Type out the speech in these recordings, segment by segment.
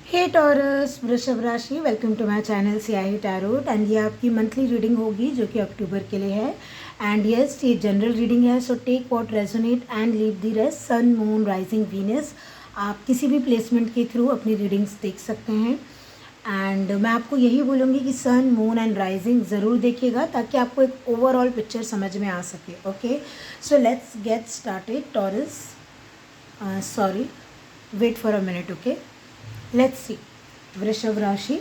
हे Taurus वृषभ राशि, welcome to my channel Siyahi tarot. And ये आपकी मंथली रीडिंग होगी जो कि अक्टूबर के लिए है। एंड यस, ये जनरल रीडिंग है, so take what resonate and leave the rest. Sun, moon, rising, Venus, आप किसी भी प्लेसमेंट के थ्रू अपनी रीडिंग्स देख सकते हैं। एंड मैं आपको यही बोलूँगी कि सन, मून एंड राइजिंग ज़रूर देखिएगा ताकि आपको एक ओवरऑल पिक्चर समझ में आ सके। Okay, so let's get started Taurus. Sorry, wait for a minute. Okay, let's see. वृषभ राशि,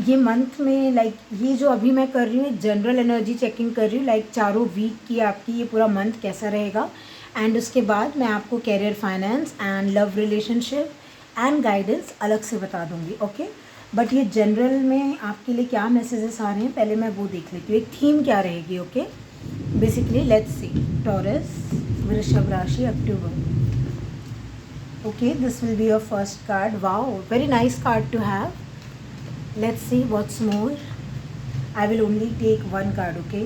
ये मंथ में ये जो अभी मैं कर रही हूँ जनरल एनर्जी चेकिंग कर रही हूँ, चारों वीक की आपकी ये पूरा मंथ कैसा रहेगा। एंड उसके बाद मैं आपको career, finance and love relationship and guidance अलग से बता दूँगी। ओके, बट ये जनरल में आपके लिए क्या मैसेजेस आ रहे हैं पहले मैं वो देख लेती हूँ, एक थीम क्या रहेगी। Okay, basically let's see. Taurus, वृषभ राशि, अक्टूबर। Okay, this will be your first card. Wow, very nice card to have. Let's see what's more. I will only take one card. Okay,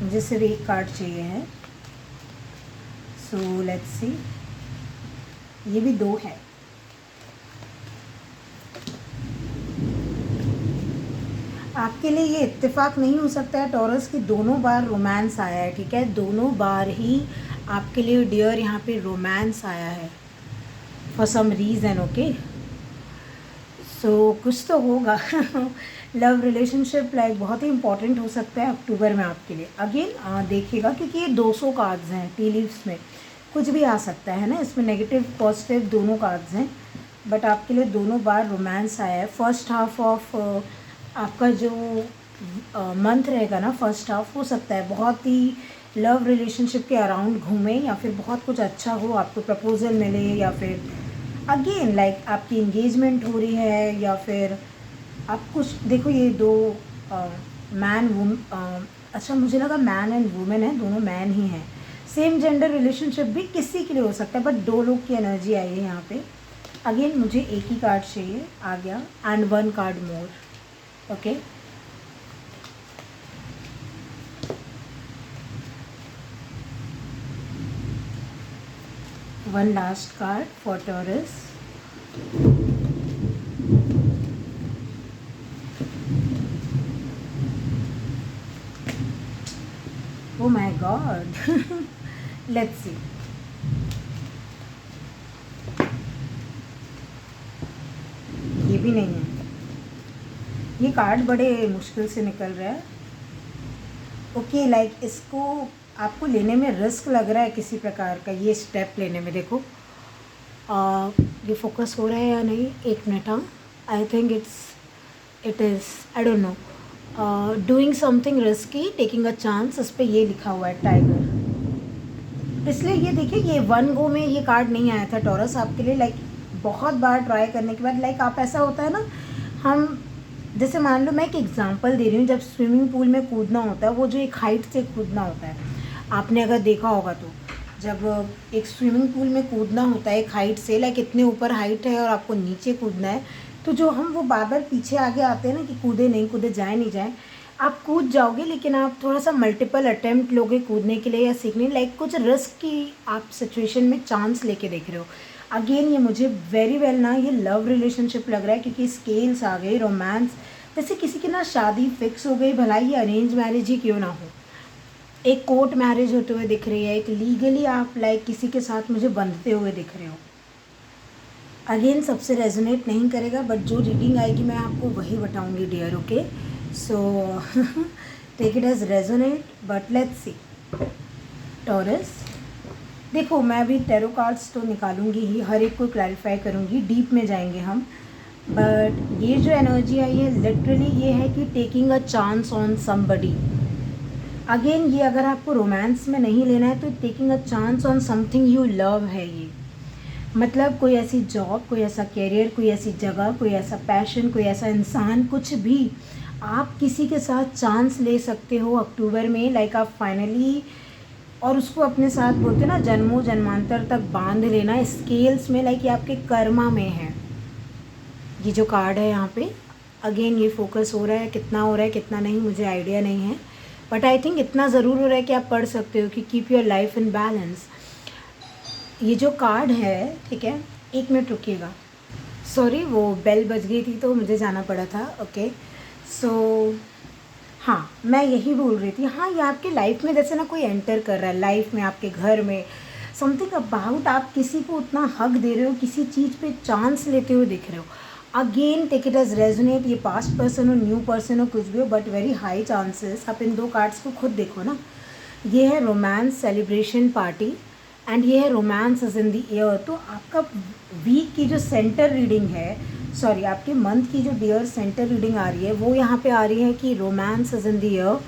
मुझे सिर्फ एक कार्ड चाहिए है. So let's see. ये भी दो है. आपके लिए ये इत्तेफाक नहीं हो सकता है टॉरस कि दोनों बार रोमांस आया है. ठीक है, दोनों बार ही आपके लिए डियर यहाँ पे रोमांस आया है फॉर सम रीज़न। ओके, सो कुछ तो होगा। लव रिलेशनशिप बहुत ही इंपॉर्टेंट हो सकता है अक्टूबर में आपके लिए। अगेन देखिएगा क्योंकि ये 200 कार्ड्स हैं, टी लीव्स में कुछ भी आ सकता है ना, इसमें नेगेटिव पॉजिटिव दोनों कार्ड्स हैं। बट आपके लिए दोनों बार रोमांस आया है। फर्स्ट हाफ ऑफ आपका जो मंथ रहेगा ना, फर्स्ट हाफ हो सकता है बहुत ही लव रिलेशनशिप के अराउंड घूमे, या फिर बहुत कुछ अच्छा हो, आपको प्रपोजल मिले, या फिर अगेन आपकी इंगेजमेंट हो रही है, या फिर आप कुछ देखो। ये दो मैन वूम अच्छा मुझे लगा मैन एंड वुमेन है, दोनों मैन ही हैं। सेम जेंडर रिलेशनशिप भी किसी के लिए हो सकता है, बट दो लोग की एनर्जी आई है यहाँ पे। अगेन मुझे एक ही कार्ड चाहिए, आ गया, and one card more. Okay, one last card for Taurus. Oh my God. Let's see. ये भी नहीं है। ये कार्ड बड़े मुश्किल से निकल रहा है। ओके, इसको आपको लेने में रिस्क लग रहा है किसी प्रकार का, ये स्टेप लेने में। देखो ये फोकस हो रहा है या नहीं, एक मिनट। हाँ, I think it is, I don't know, doing something risky, taking a chance, इस पर ये लिखा हुआ है टाइगर। इसलिए ये देखिए, ये वन गो में ये कार्ड नहीं आया था टॉरस आपके लिए। बहुत बार ट्राई करने के बाद आप, ऐसा होता है ना, हम जैसे मान लो मैं एक एग्जांपल दे रही हूँ, जब स्विमिंग पूल में कूदना होता है, वो जो एक हाइट से कूदना होता है, आपने अगर देखा होगा तो, जब एक स्विमिंग पूल में कूदना होता है एक हाइट से, इतने ऊपर हाइट है और आपको नीचे कूदना है, तो जो हम वो बार बार पीछे आगे आते हैं ना कि कूदे नहीं कूदे, जाए नहीं जाए, आप कूद जाओगे लेकिन आप थोड़ा सा मल्टीपल अटैम्प्ट लोगे कूदने के लिए या सीखने, कुछ रिस्क की आप सिचुएशन में चांस लेके देख रहे हो। अगेन ये मुझे वेरी वेल ना ये लव रिलेशनशिप लग रहा है, क्योंकि स्केल्स आ गई, रोमांस, जैसे किसी की ना शादी फिक्स हो गई, भला ये अरेंज मैरिज ही क्यों ना हो, एक कोर्ट मैरिज होते हुए दिख रही है, एक लीगली आप किसी के साथ मुझे बंधते हुए दिख रहे हो। अगेन सबसे रेजोनेट नहीं करेगा, बट जो रीडिंग आएगी मैं आपको वही बताऊंगी dear. Okay, so take it as resonate, but let's see. Taurus, देखो मैं अभी टैरो कार्ड्स तो निकालूंगी ही, हर एक को क्लैरिफाई करूंगी, डीप में जाएंगे हम। बट ये जो एनर्जी आई है लिटरली ये है कि taking a chance on somebody. Again ये अगर आपको रोमांस में नहीं लेना है तो taking a chance on something you love है ये। मतलब कोई ऐसी जॉब, कोई ऐसा कैरियर, कोई ऐसी जगह, कोई ऐसा पैशन, कोई ऐसा इंसान, कुछ भी आप किसी के साथ चांस ले सकते हो अक्टूबर में। आप फाइनली, और उसको अपने साथ बोलते हैं ना, जन्मों जन्मांतर तक बांध लेना स्केल्स में, ये आपके कर्मा में है। ये जो कार्ड है यहाँ पे, अगेन ये फोकस हो रहा है, कितना हो रहा है कितना नहीं मुझे आइडिया नहीं है, बट आई थिंक इतना ज़रूर हो रहा है कि आप पढ़ सकते हो कि keep your life in balance. ये जो कार्ड है, ठीक है, एक मिनट रुकिएगा, सॉरी वो बेल बज गई थी तो मुझे जाना पड़ा था। ओके, सो हाँ, मैं यही बोल रही थी। हाँ, ये आपकी लाइफ में जैसे ना कोई एंटर कर रहा है लाइफ में, आपके घर में, समथिंग अबाउट आप किसी को उतना हक दे रहे हो, किसी चीज़ पे चांस लेते हुए दिख रहे हो। Again take it as resonate, ये पास्ट पर्सन हो, न्यू पर्सन हो, कुछ भी हो, बट वेरी हाई चांसेस। आप इन 2 कार्ड्स को खुद देखो ना, ये है रोमांस सेलिब्रेशन पार्टी एंड ये है romance is in the air. तो आपका वीक की जो सेंटर रीडिंग है, सॉरी आपके मंथ की जो डियर सेंटर रीडिंग आ रही है, वो यहाँ पे आ रही है कि romance is in the air.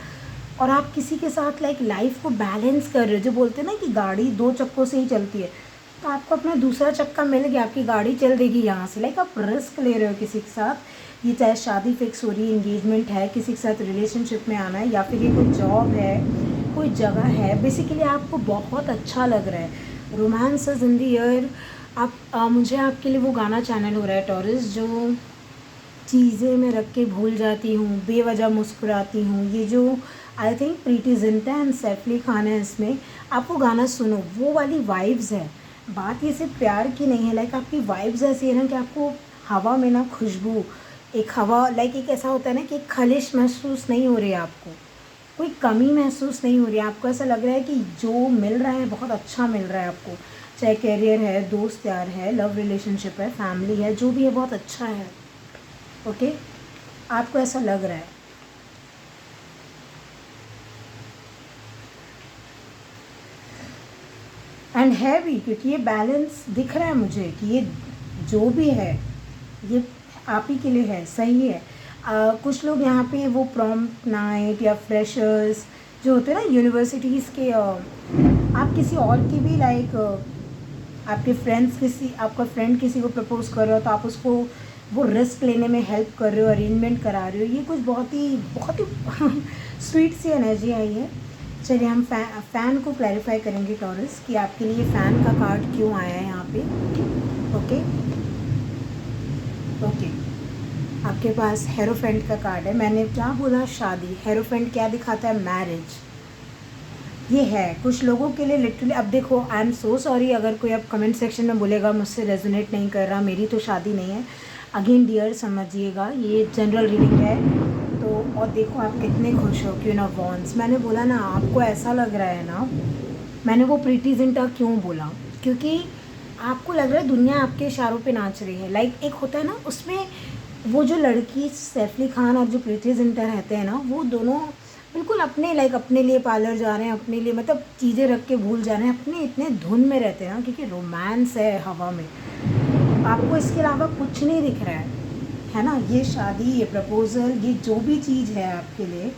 और आप किसी के साथ लाइक लाइफ को बैलेंस कर रहे हो। जो बोलते हैं ना कि गाड़ी 2 चक्कों से ही चलती है, तो आपको अपना दूसरा चक्का मिल गया, आपकी गाड़ी चल देगी यहाँ से। लाइक आप रिस्क ले रहे हो किसी के साथ। ये चाहे शादी फिक्स हो रही है, इंगेजमेंट है, किसी के साथ रिलेशनशिप में आना है, या फिर ये कोई जॉब है, कोई जगह है, बेसिकली आपको बहुत अच्छा लग रहा है। Romance is in the air. आप मुझे आपके लिए वो गाना चैनल हो रहा है टॉरस, जो चीज़ें मैं रख के भूल जाती हूँ, बेवजह मुस्कुराती हूँ, ये जो I think Preity Zinta and Saif Ali Khan है इसमें। आप वो गाना सुनो, वो वाली वाइब्स है। बात ये सिर्फ प्यार की नहीं है, लाइक आपकी वाइब्स ऐसी है ना कि आपको हवा में ना खुशबू, एक हवा लाइक एक ऐसा होता है ना कि एक खलिश महसूस नहीं हो रही है आपको, कोई कमी महसूस नहीं हो रही है आपको। ऐसा लग रहा है कि जो मिल रहा है बहुत अच्छा मिल रहा है आपको, चाहे करियर है, दोस्त यार है, लव रिलेशनशिप है, फैमिली है, जो भी है बहुत अच्छा है। ओके, आपको ऐसा लग रहा है। एंड है भी, क्योंकि ये बैलेंस दिख रहा है मुझे कि ये जो भी है ये आप ही के लिए है, सही है। कुछ लोग यहाँ पे वो प्रॉम्प्ट नाइट या फ्रेशर्स जो होते हैं ना यूनिवर्सिटीज़ के, आप किसी और की भी लाइक आपके फ्रेंड्स, किसी आपका फ्रेंड किसी को प्रपोज कर रहे हो तो आप उसको वो रिस्क लेने में हेल्प कर रहे हो, अरेंजमेंट करा रहे हो। ये कुछ बहुत ही स्वीट सी एनर्जी आई है। चलिए हम फ़ैन को क्लैरिफाई करेंगे टॉरस कि आपके लिए फ़ैन का कार्ड क्यों आया है यहाँ पे। ओके ओके, आपके पास हेरोफेंट का कार्ड है। मैंने क्या बोला? शादी। हेरोफेंट क्या दिखाता है? मैरिज। ये है कुछ लोगों के लिए लिटरली। अब देखो, आई एम सो सॉरी अगर कोई अब कमेंट सेक्शन में बोलेगा मुझसे रेजोनेट नहीं कर रहा, मेरी तो शादी नहीं है। अगेन डियर समझिएगा, ये जनरल रीडिंग है तो। और देखो आप कितने खुश हो, क्यों ना वॉन्स। मैंने बोला ना आपको ऐसा लग रहा है ना, मैंने वो प्रीति जिंटा क्यों बोला, क्योंकि आपको लग रहा है दुनिया आपके इशारों पे नाच रही है। लाइक एक होता है ना उसमें, वो जो लड़की सैफ अली खान और जो प्रीति जिंटा रहते हैं ना, वो दोनों बिल्कुल अपने लाइक अपने लिए पार्लर जा रहे हैं, अपने लिए मतलब चीज़ें रख के भूल जा रहे हैं, अपने इतने धुन में रहते हैं ना, क्योंकि रोमांस है हवा में। आपको इसके अलावा कुछ नहीं दिख रहा है ना। ये शादी, ये प्रपोज़ल, ये जो भी चीज़ है आपके लिए,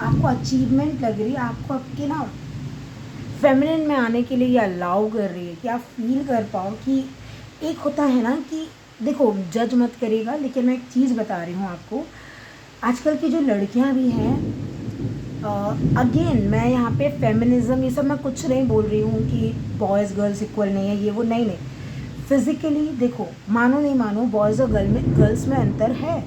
आपको अचीवमेंट लग रही है, आपको आपके ना फेमिनिन में आने के लिए ये अलाउ कर रही है कि आप फील कर पाओ कि एक होता है ना कि देखो, जज मत करिएगा लेकिन मैं एक चीज़ बता रही हूँ आपको। आजकल की जो लड़कियाँ भी हैं, अगेन मैं यहाँ पे फेमिनिज़म ये सब मैं कुछ नहीं बोल रही हूँ कि बॉयज़ गर्ल्स इक्वल नहीं है, ये वो नहीं। फिज़िकली देखो, मानो नहीं मानो, बॉयज़ और गर्ल्स में अंतर है।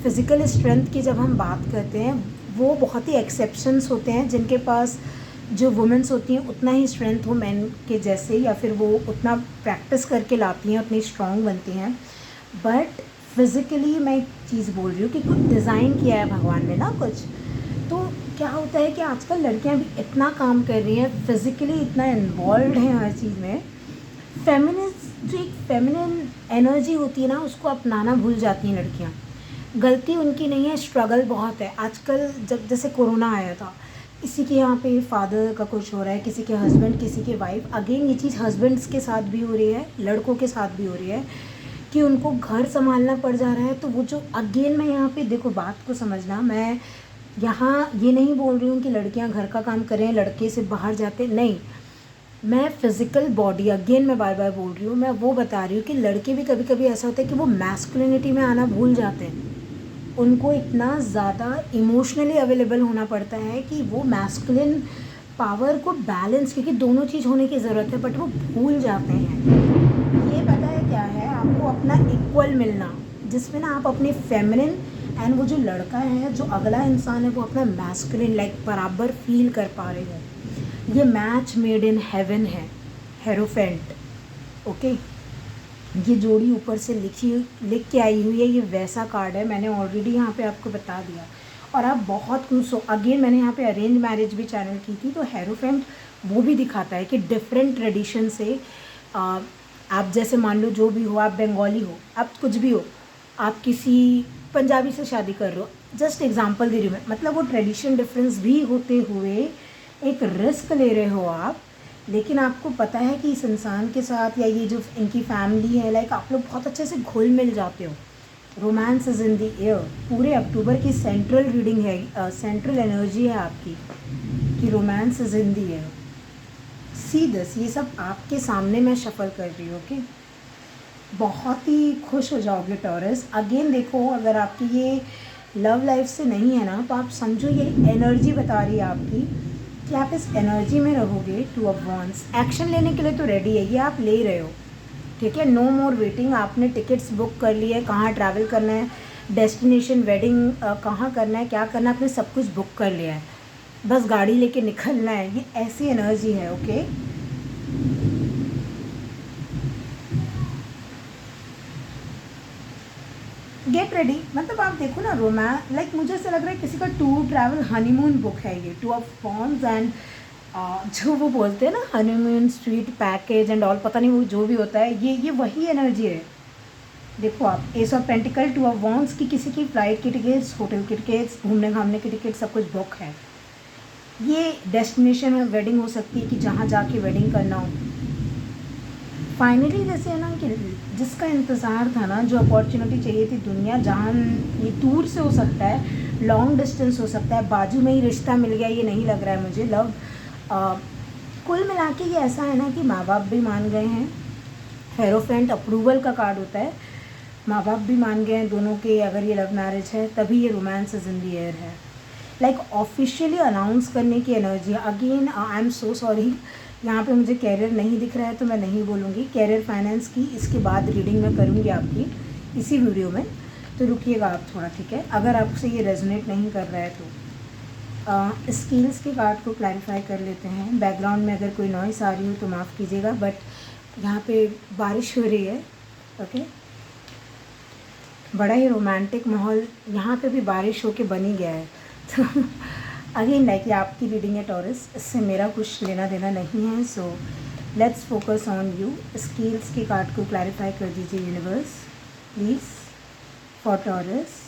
फ़िज़िकल स्ट्रेंथ की जब हम बात करते हैं, वो बहुत ही एक्सेप्शंस होते हैं जिनके पास जो वुमेंस होती हैं उतना ही स्ट्रेंथ हो मैन के जैसे, या फिर वो उतना प्रैक्टिस करके लाती हैं, उतनी स्ट्रॉन्ग बनती हैं। बट फिज़िकली मैं एक चीज़ बोल रही हूँ कि कुछ डिज़ाइन किया है भगवान ने ना कुछ। तो क्या होता है कि आजकल लड़कियाँ भी इतना काम कर रही हैं, फिज़िकली इतना इन्वॉल्व हैं हर चीज़ में। जो एक फेमिनिन एनर्जी होती है ना, उसको अपनाना भूल जाती हैं लड़कियाँ। गलती उनकी नहीं है, स्ट्रगल बहुत है आजकल। जब जैसे कोरोना आया था, किसी के यहाँ पे फादर का कुछ हो रहा है, किसी के हस्बैंड, किसी के वाइफ। अगेन ये चीज़ हस्बैंड्स के साथ भी हो रही है, लड़कों के साथ भी हो रही है कि उनको घर संभालना पड़ जा रहा है। तो वो जो अगेन मैं यहाँ पे देखो, बात को समझना, मैं यहाँ ये नहीं बोल रही हूँ कि लड़कियाँ घर का काम करें, लड़के से बाहर जाते नहीं। मैं फ़िज़िकल बॉडी, अगेन मैं बार बार बोल रही हूँ, मैं वो बता रही हूँ कि लड़के भी कभी कभी ऐसा होता है कि वो मैस्कुलिनिटी में आना भूल जाते हैं। उनको इतना ज़्यादा इमोशनली अवेलेबल होना पड़ता है कि वो मैस्कुलिन पावर को बैलेंस, क्योंकि दोनों चीज़ होने की ज़रूरत है, बट वो भूल जाते हैं। ये पता है क्या है, आपको अपना इक्वल मिलना, जिसमें ना आप अपने फेमिनिन एंड वो जो लड़का है, जो अगला इंसान है, वो अपना मैस्कुलिन लाइक बराबर फील कर पा रहे हो। ये मैच मेड इन हेवन है, हेरोफेंट। ओके, ये जोड़ी ऊपर से लिख के आई हुई है, ये वैसा कार्ड है, मैंने ऑलरेडी यहाँ पे आपको बता दिया। और आप बहुत खुश हो। अगेन मैंने यहाँ पे अरेंज मैरिज भी चैनल की थी, तो हेरोफेंट वो भी दिखाता है कि डिफरेंट ट्रेडिशन से आप जैसे मान लो जो भी हो, आप बंगाली हो, आप कुछ भी हो, आप किसी पंजाबी से शादी कर रहे हो, जस्ट एग्जांपल दे रही हूँ मैं, मतलब वो ट्रेडिशन डिफरेंस भी होते हुए एक रिस्क ले रहे हो आप, लेकिन आपको पता है कि इस इंसान के साथ या ये जो इनकी फैमिली है, लाइक आप लोग बहुत अच्छे से घुल मिल जाते हो। Romance is in the air. पूरे अक्टूबर की सेंट्रल रीडिंग है, सेंट्रल एनर्जी है आपकी कि romance is in the air. See this, ये सब आपके सामने मैं शफल कर रही हूँ, ओके। बहुत ही खुश हो जाओगे टॉरस। अगेन देखो, अगर आपकी ये लव लाइफ से नहीं है ना, तो आप समझो ये एनर्जी बता रही है आपकी कि आप इस एनर्जी में रहोगे। टू ऑफ वॉन्ड्स, एक्शन लेने के लिए तो रेडी है, ये आप ले रहे हो, ठीक है। नो मोर वेटिंग। आपने टिकट्स बुक कर लिए है, कहाँ ट्रैवल करना है, डेस्टिनेशन वेडिंग कहाँ करना है, क्या करना है, आपने सब कुछ बुक कर लिया है, बस गाड़ी लेके निकलना है। ये ऐसी एनर्जी है, ओके। गेट रेडी, मतलब आप देखो ना, रोमांस लाइक मुझे ऐसा लग रहा है किसी का टूर ट्रैवल हनीमून बुक है ये। टू ऑफ वॉन्ड्स एंड जो वो बोलते हैं ना honeymoon sweet package and all, पता नहीं वो जो भी होता है, ये वही एनर्जी है। देखो आप, S of pentacle, two of wands की किसी की फ्लाइट की टिकट्स, होटल की टिकट्स, घूमने घामने की टिकट, सब कुछ बुक है। ये डेस्टिनेशन में वेडिंग हो सकती है कि जहाँ जाके वेडिंग करना हो। फाइनली जैसे है ना कि जिसका इंतज़ार था ना, जो अपॉर्चुनिटी चाहिए थी, दुनिया जहाँ, ये दूर से हो सकता है, लॉन्ग डिस्टेंस हो सकता है, बाजू में ही रिश्ता मिल गया, ये नहीं लग रहा है मुझे। लव कुल मिला के ये ऐसा है ना कि माँ बाप भी मान गए हैं। हेरोफेंट अप्रूवल का कार्ड होता है, माँ बाप भी मान गए हैं दोनों के, अगर ये लव मैरिज है तभी ये romance is in the air है। लाइक ऑफिशियली अनाउंस करने की एनर्जी है। Again I am so sorry, यहाँ पे मुझे कैरियर नहीं दिख रहा है तो मैं नहीं बोलूँगी। कैरियर फाइनेंस की इसके बाद रीडिंग मैं करूँगी आपकी इसी वीडियो में, तो रुकिएगा आप थोड़ा, ठीक है। अगर आपसे ये रेजोनेट नहीं कर रहा है तो स्किल्स के कार्ड को क्लैरिफाई कर लेते हैं। बैकग्राउंड में अगर कोई नॉइस आ रही हो तो माफ़ कीजिएगा, बट यहाँ पे बारिश हो रही है, ओके। बड़ा ही रोमांटिक माहौल यहाँ पे भी बारिश होके बन ही गया है। तो अगेन लाइक ये आपकी रीडिंग है टॉरस, इससे मेरा कुछ लेना देना नहीं है। So let's focus on you. Skills के कार्ड को क्लैरिफाई कर दीजिए यूनिवर्स प्लीज़ फॉर टॉरस।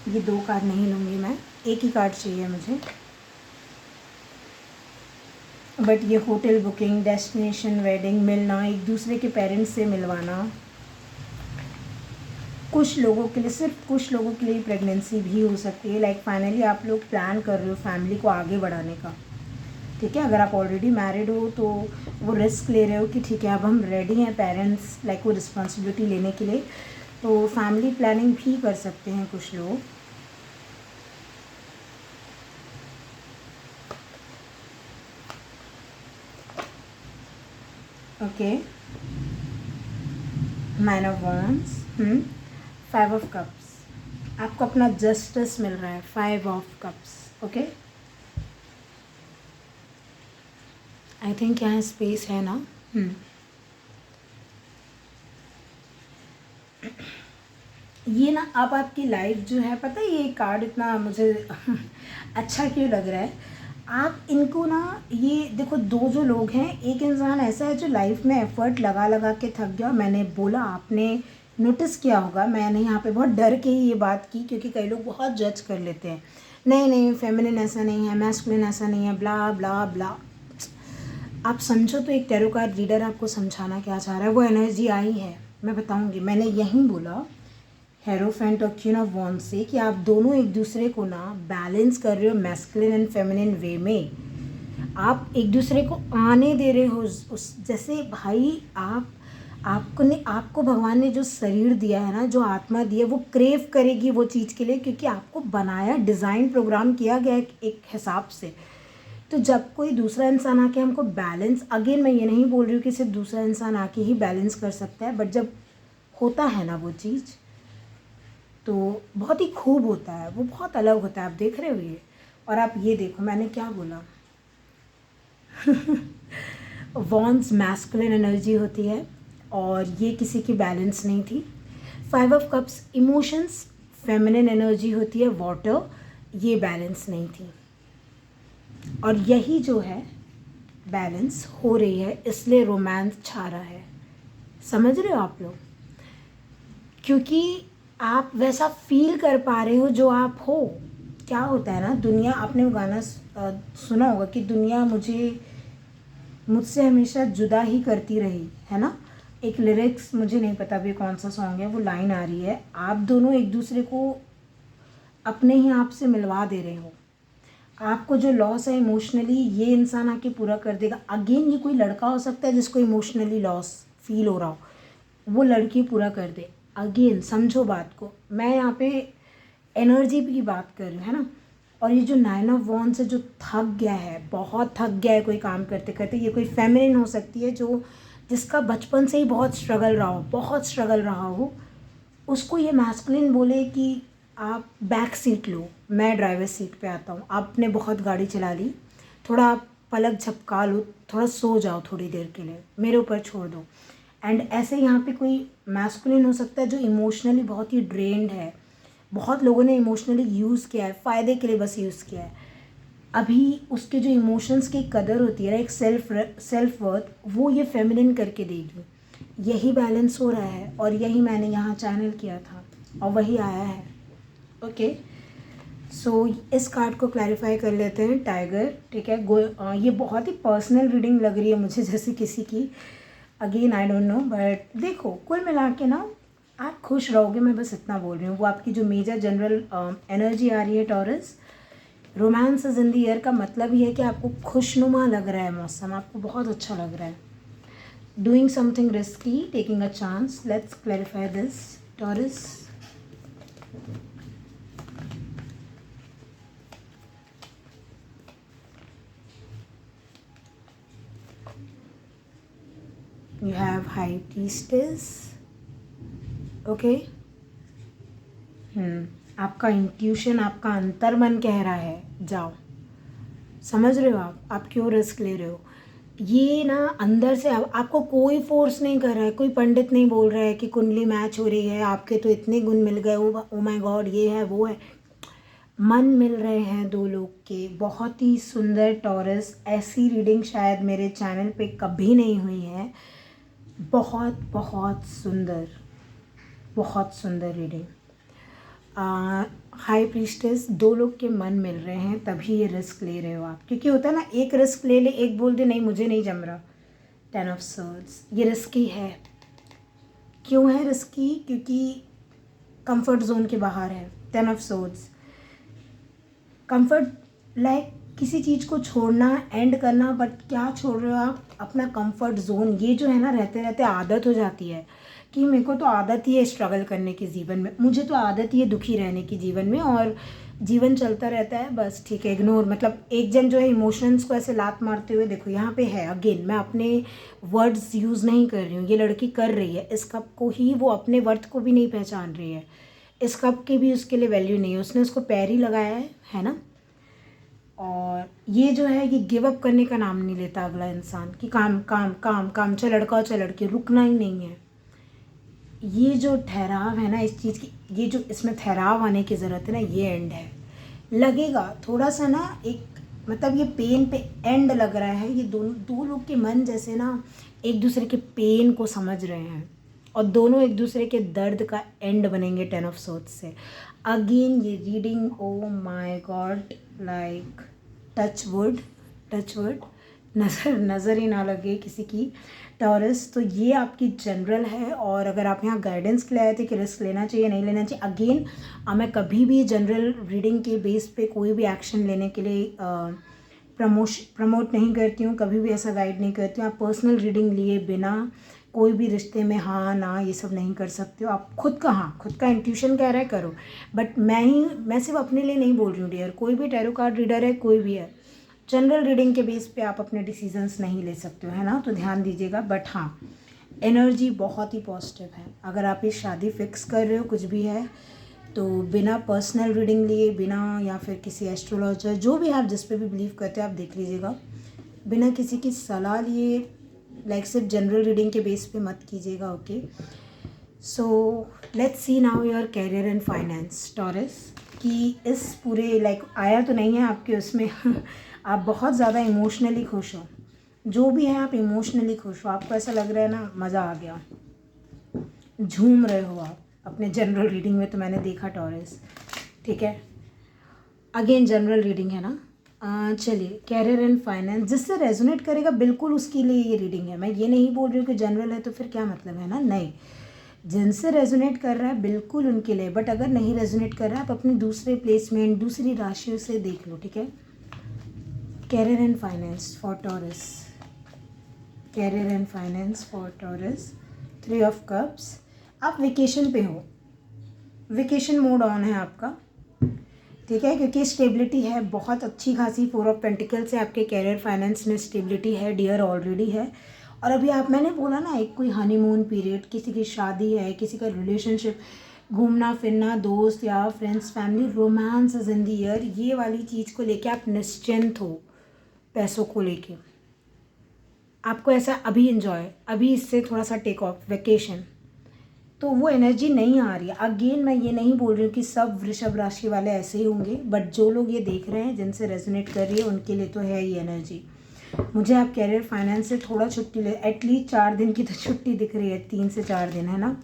ये 2 कार्ड नहीं लूँगी मैं, एक ही कार्ड चाहिए मुझे। बट ये होटल बुकिंग, डेस्टिनेशन वेडिंग, मिलना, एक दूसरे के पेरेंट्स से मिलवाना, कुछ लोगों के लिए, सिर्फ कुछ लोगों के लिए प्रेगनेंसी भी हो सकती है। लाइक फाइनली आप लोग प्लान कर रहे हो फैमिली को आगे बढ़ाने का, ठीक है। अगर आप ऑलरेडी मैरिड हो तो वो रिस्क ले रहे हो कि ठीक है अब हम रेडी हैं पेरेंट्स, लाइक वो रिस्पॉन्सिबिलिटी लेने के लिए, तो फैमिली प्लानिंग भी कर सकते हैं कुछ लोग। Okay, man of wands, 5 of cups, आपको अपना जस्टिस मिल रहा है। 5 of cups, okay. I think यहाँ स्पेस है ना। ये ना अब आपकी लाइफ जो है, पता है ये कार्ड इतना मुझे अच्छा क्यों लग रहा है। आप इनको ना, ये देखो, 2 जो लोग हैं, एक इंसान ऐसा है जो लाइफ में एफर्ट लगा लगा के थक गया। मैंने बोला, आपने नोटिस किया होगा, मैंने यहाँ पे बहुत डर के ही ये बात की, क्योंकि कई लोग बहुत जज कर लेते हैं, नहीं नहीं फेमिनिन ऐसा नहीं है, मैस्कुलिन ऐसा नहीं है, ब्ला ब्ला ब्ला। आप समझो तो एक टैरो कार्ड रीडर आपको समझाना क्या चाह रहा है, वो एनर्जी आई है, मैं बताऊँगी। मैंने यहीं बोला हेरोफेंट और क्वीन ऑफ वॉन्ड्स से कि आप दोनों एक दूसरे को ना बैलेंस कर रहे हो मैस्कुलिन एंड फेमिनिन वे में। आप एक दूसरे को आने दे रहे हो उस जैसे, भाई आपको भगवान ने जो शरीर दिया है ना, जो आत्मा दी है, वो क्रेव करेगी वो चीज़ के लिए, क्योंकि आपको बनाया, डिज़ाइन, प्रोग्राम किया गया एक हिसाब से। तो जब कोई दूसरा इंसान आके हमको बैलेंस, अगेन मैं ये नहीं बोल रही हूँ कि सिर्फ दूसरा इंसान आके ही बैलेंस कर सकता है, बट जब होता है ना वो चीज़, तो बहुत ही खूब होता है, वो बहुत अलग होता है। आप देख रहे हो ये, और आप ये देखो मैंने क्या बोला। वॉन्ड्स मैस्कुलिन एनर्जी होती है, और ये किसी की बैलेंस नहीं थी। 5 of cups emotions, feminine energy होती है, वाटर, ये बैलेंस नहीं थी। और यही जो है बैलेंस हो रही है, इसलिए रोमांस छा रहा है। समझ रहे हो आप लोग? क्योंकि आप वैसा फील कर पा रहे हो जो आप हो। क्या होता है ना, दुनिया, आपने वो गाना सुना होगा कि दुनिया मुझसे हमेशा जुदा ही करती रही, है ना। एक लिरिक्स मुझे नहीं पता अभी कौन सा सॉन्ग है, वो लाइन आ रही है, आप दोनों एक दूसरे को अपने ही आप से मिलवा दे रहे हो। आपको जो लॉस है इमोशनली, ये इंसान आके पूरा कर देगा। अगेन, ये कोई लड़का हो सकता है जिसको इमोशनली लॉस फील हो रहा हो, वो लड़की पूरा कर दे। अगेन समझो बात को, मैं यहाँ पे एनर्जी की बात कर रही हूँ, है ना। और ये जो 9 ऑफ वॉन्ड्स है, जो थक गया है, बहुत थक गया है कोई काम करते करते, ये कोई फेमिनिन हो सकती है जो जिसका बचपन से ही बहुत स्ट्रगल रहा हो, उसको ये मैस्कुलिन बोले कि आप बैक सीट लो, मैं ड्राइवर सीट पे आता हूँ, आपने बहुत गाड़ी चला ली, थोड़ा आप पलक झपका लो, थोड़ा सो जाओ थोड़ी देर के लिए, मेरे ऊपर छोड़ दो। एंड ऐसे यहाँ पे कोई मैस्कुलिन हो सकता है जो इमोशनली बहुत ही ड्रेन्ड है। बहुत लोगों ने इमोशनली यूज़ किया है, फ़ायदे के लिए बस यूज़ किया है। अभी उसके जो इमोशंस की कदर होती है ना, एक सेल्फ वर्थ, वो ये फेमिनिन करके देगी। यही बैलेंस हो रहा है और यही मैंने यहाँ चैनल किया था और वही आया है। ओके, सो इस कार्ड को क्लैरिफाई कर लेते हैं, टाइगर। ठीक है, ये बहुत ही पर्सनल रीडिंग लग रही है मुझे, जैसे किसी की, again I don't know, but देखो कुल मिला के ना आप खुश रहोगे, मैं बस इतना बोल रही हूँ। वो आपकी जो मेजर जनरल एनर्जी आ रही है taurus, romance is in the air का मतलब ही है कि आपको खुशनुमा लग रहा है मौसम, आपको बहुत अच्छा लग रहा है। Doing something risky, taking a chance, let's clarify this taurus. You have High Priestess. Okay, आपका इंट्यूशन, आपका अंतर्मन कह रहा है जाओ। समझ रहे हो आप क्यों रिस्क ले रहे हो? ये ना अंदर से आपको कोई फोर्स नहीं कर रहा है, कोई पंडित नहीं बोल रहा है कि कुंडली मैच हो रही है, आपके तो इतने गुण मिल गए, ओ माय गॉड, ये है वो है। मन मिल रहे हैं दो लोग के, बहुत ही सुंदर टॉरस। ऐसी रीडिंग शायद मेरे चैनल पे कभी नहीं हुई है। बहुत बहुत सुंदर, बहुत सुंदर रीडिंग। हाई प्रीस्टेस, दो लोग के मन मिल रहे हैं तभी ये रिस्क ले रहे हो आप, क्योंकि होता है ना, एक रिस्क ले ले, एक बोल दे नहीं मुझे नहीं जम रहा। 10 ऑफ सोर्ड्स, ये रिस्की है। क्यों है रिस्की? क्योंकि कंफर्ट जोन के बाहर है। 10 ऑफ सोर्ड्स, कंफर्ट, लाइक किसी चीज़ को छोड़ना, एंड करना, बट क्या छोड़ रहे हो आप? अपना कंफर्ट जोन। ये जो है ना, रहते रहते आदत हो जाती है कि मेरे को तो आदत ही है स्ट्रगल करने की जीवन में, मुझे तो आदत ही है दुखी रहने की जीवन में, और जीवन चलता रहता है बस। ठीक है, इग्नोर, मतलब एक जन जो है इमोशंस को ऐसे लात मारते हुए, देखो यहाँ पे है, अगेन मैं अपने वर्ड्स यूज़ नहीं कर रही हूँ, ये लड़की कर रही है। इस कप को ही वो अपने वर्थ को भी नहीं पहचान रही है, इस कप की भी उसके लिए वैल्यू नहीं है, उसने उसको पैर ही लगाया है ना। और ये जो है, ये गिव अप करने का नाम नहीं लेता अगला इंसान कि काम काम काम काम, चाहे लड़का हो चाहे लड़की, रुकना ही नहीं है। ये जो ठहराव है ना इस चीज़ की, ये जो इसमें ठहराव आने की ज़रूरत है ना, ये एंड है। लगेगा थोड़ा सा ना, एक मतलब ये पेन पे एंड लग रहा है। ये दो लोग के मन जैसे ना एक दूसरे के पेन को समझ रहे हैं और दोनों एक दूसरे के दर्द का एंड बनेंगे 10 ऑफ सोर्ड्स से। अगेन ये reading, oh my God, like touch wood, नज़र ही ना लगे किसी की टॉरस। तो ये आपकी जनरल है। और अगर आप यहाँ गाइडेंस के लिए आए थे कि रिस्क लेना चाहिए नहीं लेना चाहिए, अगेन मैं कभी भी जनरल रीडिंग के बेस पे कोई भी एक्शन लेने के लिए प्रमोट नहीं करती हूँ, कभी भी ऐसा गाइड नहीं करती हूँ। आप पर्सनल रीडिंग लिए बिना कोई भी रिश्ते में हाँ ना ये सब नहीं कर सकते हो। आप खुद का इंट्यूशन कह रहा है करो, बट मैं सिर्फ अपने लिए नहीं बोल रही हूँ डियर, कोई भी टैरो कार्ड रीडर है, कोई भी है, जनरल रीडिंग के बेस पे आप अपने डिसीजंस नहीं ले सकते हो, है ना, तो ध्यान दीजिएगा। बट हाँ, एनर्जी बहुत ही पॉजिटिव है। अगर आप ये शादी फिक्स कर रहे हो, कुछ भी है, तो बिना पर्सनल रीडिंग लिए, बिना या फिर किसी एस्ट्रोलॉजर, जो भी आप जिस पे भी बिलीव करते हो, आप देख लीजिएगा, बिना किसी की सलाह लिए लाइक सिर्फ जनरल रीडिंग के बेस पे मत कीजिएगा, okay. So let's see now your career and finance Taurus, कि इस पूरे लाइक आया तो नहीं है आपके उसमें आप बहुत ज़्यादा इमोशनली खुश हो, जो भी है आप इमोशनली खुश हो, आपको ऐसा लग रहा है ना मज़ा आ गया, झूम रहे हो आप अपने जनरल रीडिंग में, तो मैंने देखा टॉरस, ठीक है। अगेन जनरल रीडिंग है ना, चलिए कैरियर एंड फाइनेंस जिससे रेजोनेट करेगा बिल्कुल उसके लिए ये रीडिंग है। मैं ये नहीं बोल रही हूँ कि जनरल है तो फिर क्या मतलब है ना, नहीं, जिनसे रेजोनेट कर रहा है बिल्कुल उनके लिए। बट अगर नहीं रेजोनेट कर रहा है आप अपने दूसरे प्लेसमेंट, दूसरी राशियों से देख लो, ठीक है। Career and finance for Taurus, career and finance for Taurus, 3 of cups. आप वेकेशन पे हो, वेकेशन मोड ऑन है आपका, ठीक है, क्योंकि स्टेबिलिटी है बहुत अच्छी खासी। 4 ऑफ पेंटिकल से आपके कैरियर फाइनेंस में स्टेबिलिटी है डियर, ऑलरेडी है। और अभी आप, मैंने बोला ना, एक कोई हनीमून पीरियड, किसी की शादी है, किसी का रिलेशनशिप, घूमना फिरना, दोस्त या friends, family, romance is in the year, ये वाली चीज़ को लेके आप निश्चिंत हो। पैसों को लेके आपको ऐसा अभी इन्जॉय, अभी इससे थोड़ा सा टेक ऑफ, वेकेशन, तो वो एनर्जी नहीं आ रही है। अगेन मैं ये नहीं बोल रही हूँ कि सब वृषभ राशि वाले ऐसे ही होंगे, बट जो लोग ये देख रहे हैं जिनसे रेजोनेट कर रही है उनके लिए तो है ये एनर्जी। मुझे आप कैरियर फाइनेंस से थोड़ा छुट्टी ले, एटलीस्ट 4 दिन की तो छुट्टी दिख रही है, 3 से 4 दिन, है ना।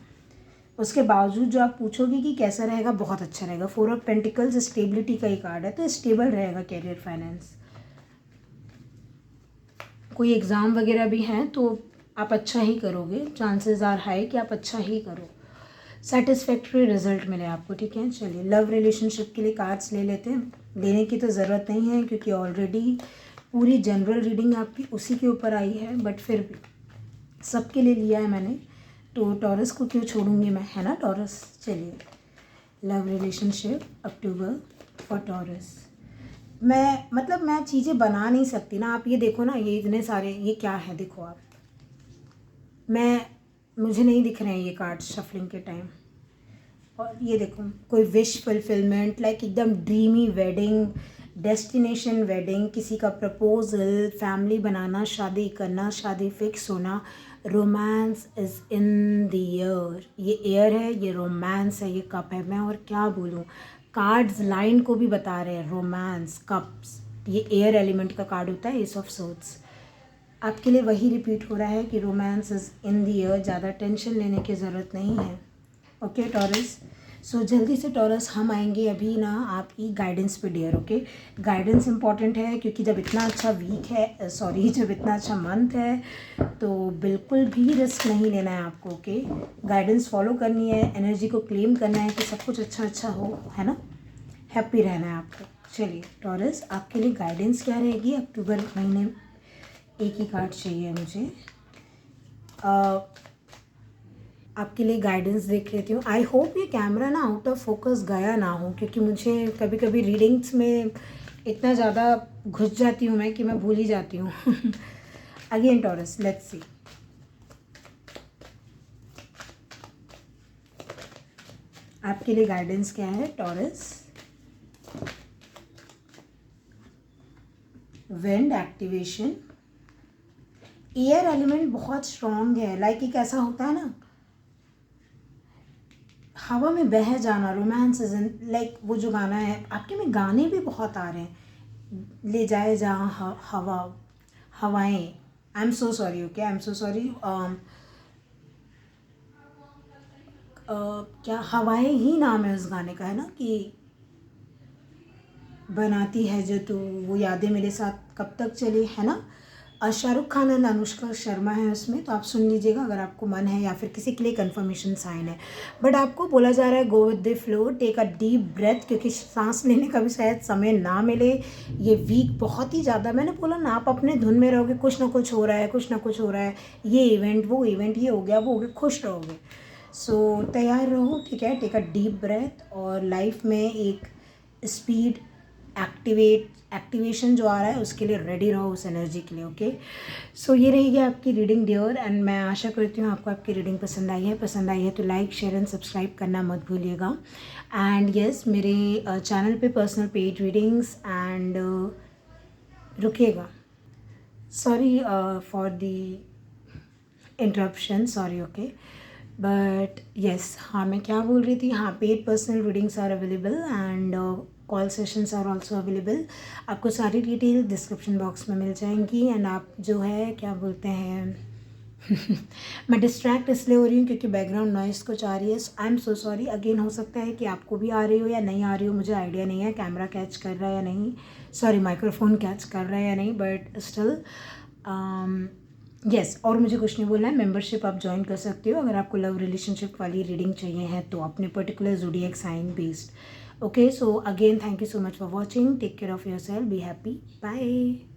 उसके बावजूद जो आप पूछोगे कि कैसा रहेगा, बहुत अच्छा रहेगा। 4 ऑफ पेंटिकल्स स्टेबिलिटी का ही कार्ड है, तो स्टेबल रहेगा कैरियर फाइनेंस। कोई एग्ज़ाम वगैरह भी हैं तो आप अच्छा ही करोगे, चांसेस आर हाई कि आप अच्छा ही करो, सेटिस्फैक्ट्री रिजल्ट मिले आपको, ठीक है। चलिए लव रिलेशनशिप के लिए कार्ड्स ले लेते हैं, लेने की तो ज़रूरत नहीं है क्योंकि ऑलरेडी पूरी जनरल रीडिंग आपकी उसी के ऊपर आई है, बट फिर भी सबके लिए लिया है मैंने, तो टॉरस को क्यों छोड़ूंगी मैं, है ना टॉरस। चलिए love relationship October for taurus. मैं चीज़ें बना नहीं सकती ना, आप ये देखो ना, ये इतने सारे, ये क्या है देखो आप, मुझे नहीं दिख रहे हैं ये कार्ड शफलिंग के टाइम। और ये देखो कोई विश फुलफिलमेंट, लाइक एकदम ड्रीमी वेडिंग, डेस्टिनेशन वेडिंग, किसी का प्रपोजल, फैमिली बनाना, शादी करना, शादी फिक्स होना, romance is in the air, ये एयर है, ये रोमांस है, ये कप है। मैं और क्या बोलूँ, कार्ड्स लाइन को भी बता रहे हैं, रोमांस, कप्स, ये एयर एलिमेंट का कार्ड होता है, एस ऑफ सोर्ड्स। आपके लिए वही रिपीट हो रहा है कि romance is in the air, ज़्यादा टेंशन लेने की ज़रूरत नहीं है, ओके टॉरस। सो जल्दी से टॉरस हम आएंगे अभी ना आपकी गाइडेंस पे डियर, ओके। गाइडेंस इंपॉर्टेंट है क्योंकि जब इतना अच्छा वीक है, जब इतना अच्छा मंथ है तो बिल्कुल भी रिस्क नहीं लेना है आपको, ओके। गाइडेंस फॉलो करनी है, एनर्जी को क्लेम करना है कि सब कुछ अच्छा अच्छा हो, है ना, हैप्पी रहना है आपको। चलिए टॉरस आपके लिए गाइडेंस क्या रहेगी अक्टूबर महीने, एक ही कार्ड चाहिए मुझे, आपके लिए गाइडेंस देख लेती हूँ। आई होप ये कैमरा ना आउट ऑफ फोकस गया ना हो, क्योंकि मुझे कभी कभी रीडिंग्स में इतना ज़्यादा घुस जाती हूँ मैं कि मैं भूल ही जाती हूँ अगेन टॉरस लेट्स सी, आपके लिए गाइडेंस क्या है taurus. Wind activation, air element बहुत स्ट्रॉन्ग है, लाइक एक ऐसा होता है ना, हवा में बह जाना, रोमांस इज इन, लाइक वो जो गाना है आपके में, गाने भी बहुत आ रहे हैं, ले जाए जहाँ हवा, हवाएं, I am so sorry, okay, I am so sorry, क्या हवाएं ही नाम है उस गाने का, है ना, कि बनाती है जो तू वो यादें मेरे साथ कब तक चली, है ना। शाहरुख खान एंड अनुष्का शर्मा है उसमें, तो आप सुन लीजिएगा अगर आपको मन है, या फिर किसी के लिए कंफर्मेशन साइन है। बट आपको बोला जा रहा है go with the flow, take a deep breath, क्योंकि सांस लेने का भी शायद समय ना मिले, ये वीक बहुत ही ज़्यादा, मैंने बोला ना, आप अपने धुन में रहोगे, कुछ ना कुछ हो रहा है, कुछ ना कुछ हो रहा है, ये इवेंट वो इवेंट, ये हो गया वो हो गया, खुश रहोगे। सो तैयार रहो, ठीक है, टेक अ डीप ब्रेथ, और लाइफ में एक स्पीड एक्टिवेशन जो आ रहा है उसके लिए रेडी रहो, उस एनर्जी के लिए, ओके। सो ये रहेगी आपकी रीडिंग डियर, एंड मैं आशा करती हूँ आपको आपकी रीडिंग पसंद आई है तो लाइक शेयर एंड सब्सक्राइब करना मत भूलिएगा। एंड यस, मेरे चैनल पे पर्सनल पेड रीडिंग्स एंड रुकिएगा, sorry for the interruption, sorry, okay. But yes, हाँ मैं क्या बोल रही थी, हाँ paid personal readings are available and call sessions are also available. आपको सारी डिटेल डिस्क्रिप्शन बॉक्स में मिल जाएंगी। एंड आप जो है क्या बोलते हैं मैं डिस्ट्रैक्ट इसलिए हो रही हूँ क्योंकि बैकग्राउंड नॉइस कुछ आ रही है। I am so sorry again. हो सकता है कि आपको भी आ रही हो या नहीं आ रही हो, मुझे आइडिया नहीं है कैमरा कैच कर रहा है या नहीं, सॉरी माइक्रोफोन कैच कर रहा है या नहीं, बट स्टिल यस। और मुझे कुछ नहीं बोलना है, मेंबरशिप आप ज्वाइन कर सकते हो अगर आपको लव रिलेशनशिप वाली रीडिंग चाहिए है तो, अपने particular zodiac sign based. Okay, so again thank you so much for watching, take care of yourself, be happy, bye.